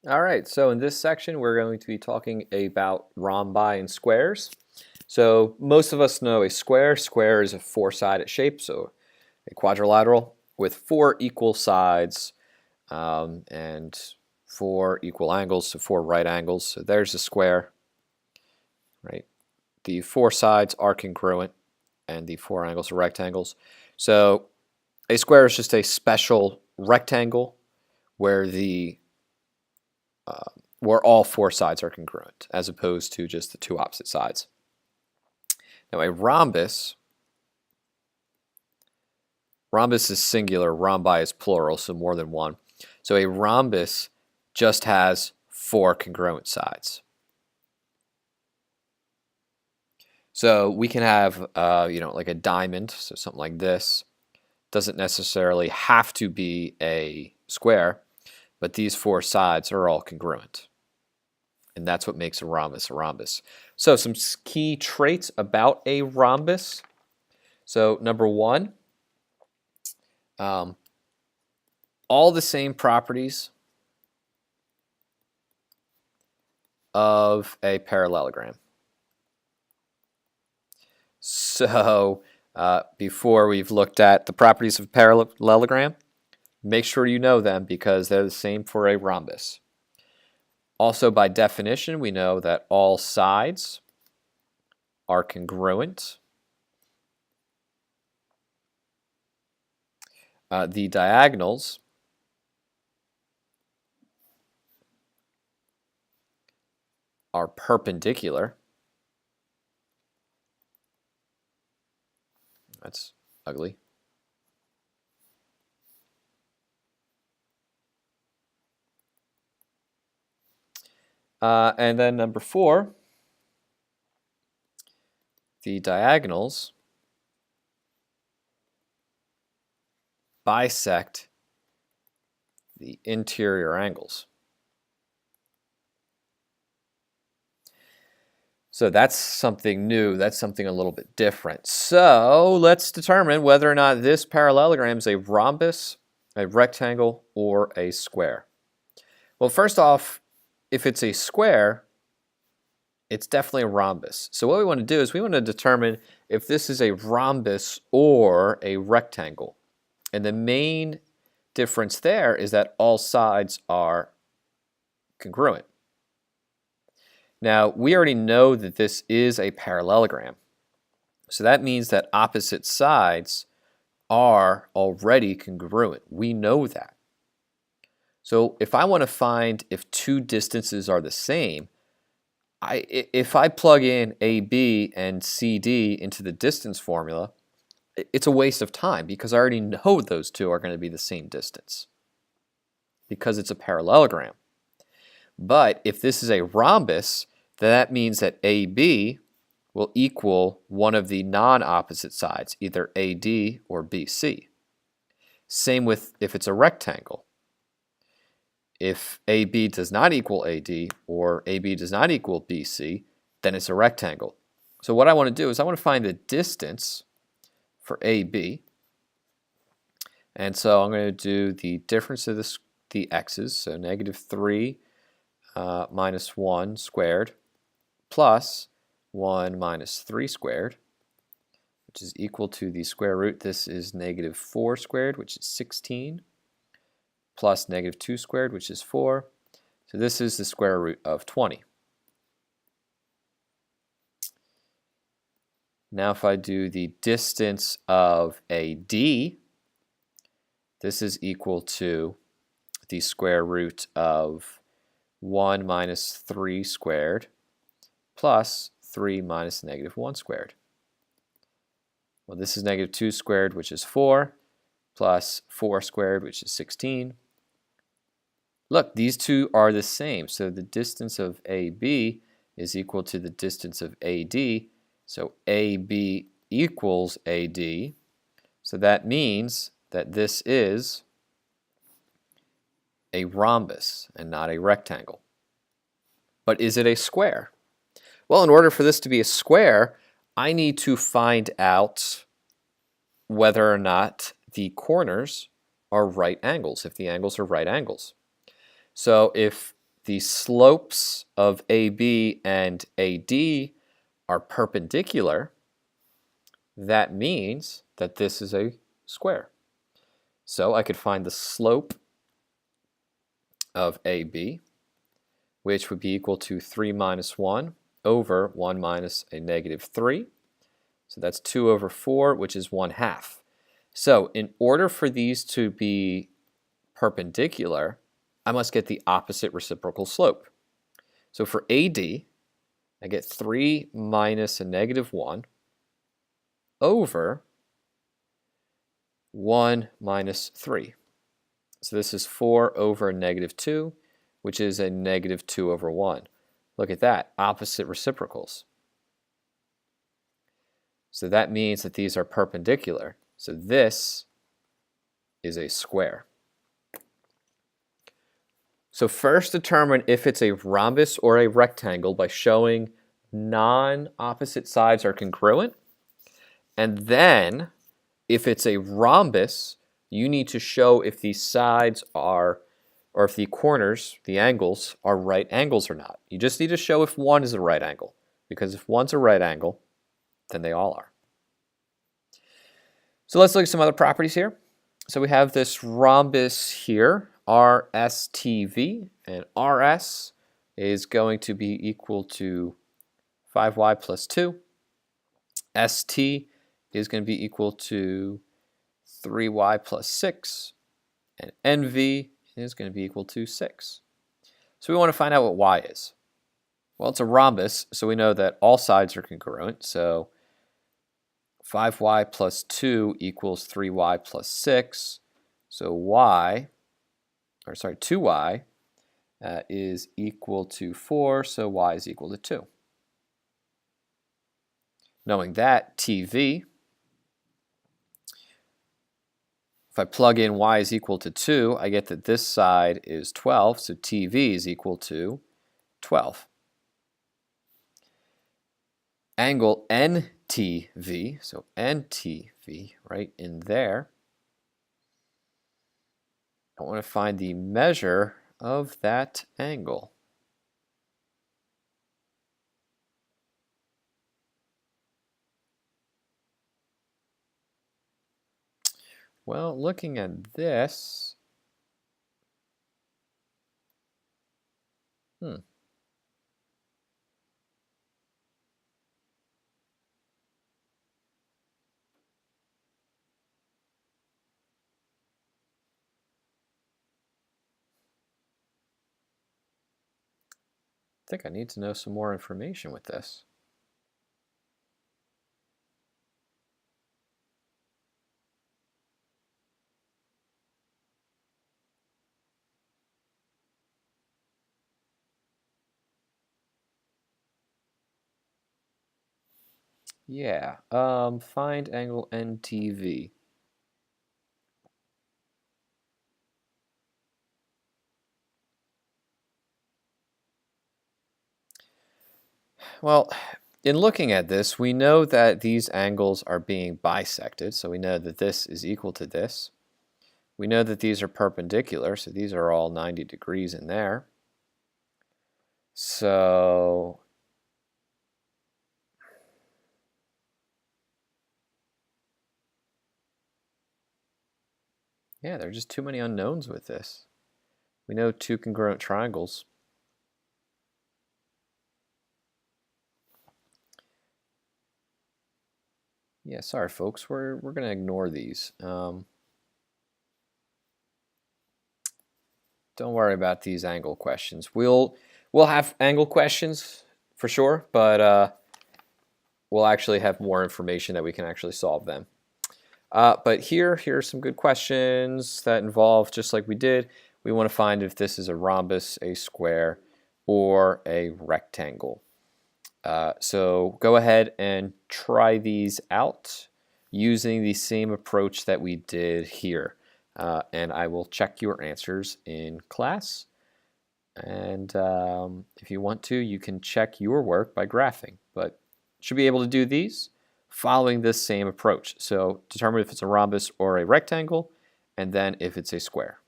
All right, so in this section, we're going to be talking about rhombi and squares. So most of us know a square. Square is a four-sided shape, so a quadrilateral with four equal sides and four equal angles, so four right angles. So there's a square, right? The four sides are congruent, and the four angles are rectangles. So a square is just a special rectangle where the where all four sides are congruent, as opposed to just the two opposite sides. Now a rhombus is singular, rhombi is plural, so more than one. So a rhombus just has four congruent sides. So we can have, like a diamond, so something like this. Doesn't necessarily have to be a square, but these four sides are all congruent. And that's what makes a rhombus a rhombus. So some key traits about a rhombus. So number one, all the same properties of a parallelogram. So before we've looked at the properties of a parallelogram, make sure you know them because they're the same for a rhombus. Also, by definition, we know that all sides are congruent. The diagonals are perpendicular. That's ugly. And then number four, the diagonals bisect the interior angles. So that's something new. That's something a little bit different. So let's determine whether or not this parallelogram is a rhombus, a rectangle, or a square. Well, first off, if it's a square, it's definitely a rhombus. So what we want to do is we want to determine if this is a rhombus or a rectangle. And the main difference there is that all sides are congruent. Now, we already know that this is a parallelogram. So that means that opposite sides are already congruent. We know that. So if I want to find if two distances are the same, if I plug in AB and CD into the distance formula, it's a waste of time because I already know those two are going to be the same distance because it's a parallelogram. But if this is a rhombus, then that means that AB will equal one of the non-opposite sides, either AD or BC. Same with if it's a rectangle. If AB does not equal AD or AB does not equal BC, then it's a rectangle. So what I want to do is I want to find the distance for AB. And so I'm going to do the difference of the x's, so negative 3 minus 1 squared plus 1 minus 3 squared, which is equal to the square root. This is negative 4 squared, which is 16, plus negative 2 squared, which is 4. So this is the square root of 20. Now if I do the distance of AD, this is equal to the square root of 1 minus 3 squared plus 3 minus negative 1 squared. Well, this is negative 2 squared, which is 4, plus 4 squared, which is 16. Look, these two are the same, so the distance of AB is equal to the distance of AD, so AB equals AD, so that means that this is a rhombus and not a rectangle. But is it a square? Well, in order for this to be a square, I need to find out whether or not the corners are right angles, if the angles are right angles. So if the slopes of AB and AD are perpendicular, that means that this is a square. So I could find the slope of AB, which would be equal to 3 minus 1 over 1 minus a negative 3. So that's 2 over 4, which is 1/2. So in order for these to be perpendicular, I must get the opposite reciprocal slope. So for AD, I get 3 minus a negative 1 over 1 minus 3. So this is 4 over a negative 2, which is a negative 2 over 1. Look at that, opposite reciprocals. So that means that these are perpendicular. So this is a square. So first determine if it's a rhombus or a rectangle by showing non-opposite sides are congruent. And then if it's a rhombus, you need to show if these sides are, or if the corners, the angles, are right angles or not. You just need to show if one is a right angle, because if one's a right angle, then they all are. So let's look at some other properties here. So we have this rhombus here, RSTV, and RS is going to be equal to 5y plus 2. ST is going to be equal to 3y plus 6, and NV is going to be equal to 6. So we want to find out what y is. Well, it's a rhombus, so we know that all sides are congruent. So 5y plus 2 equals 3y plus 6. So 2y is equal to 4, so y is equal to 2. Knowing that, TV, if I plug in y is equal to 2, I get that this side is 12, so TV is equal to 12. Angle NTV, so NTV right in there. I want to find the measure of that angle. Well, looking at this, I think I need to know some more information with this. Yeah, find angle NTV. Well, in looking at this, we know that these angles are being bisected, so we know that this is equal to this. We know that these are perpendicular, so these are all 90 degrees in there. So yeah, there are just too many unknowns with this. We know two congruent triangles. Yeah, sorry folks, we're going to ignore these. Don't worry about these angle questions. We'll have angle questions for sure, but we'll actually have more information that we can actually solve them. But here are some good questions that involve, just like we did, we want to find if this is a rhombus, a square, or a rectangle. So go ahead and try these out using the same approach that we did here. And I will check your answers in class. And if you want to, you can check your work by graphing. But should be able to do these following this same approach. So determine if it's a rhombus or a rectangle, and then if it's a square.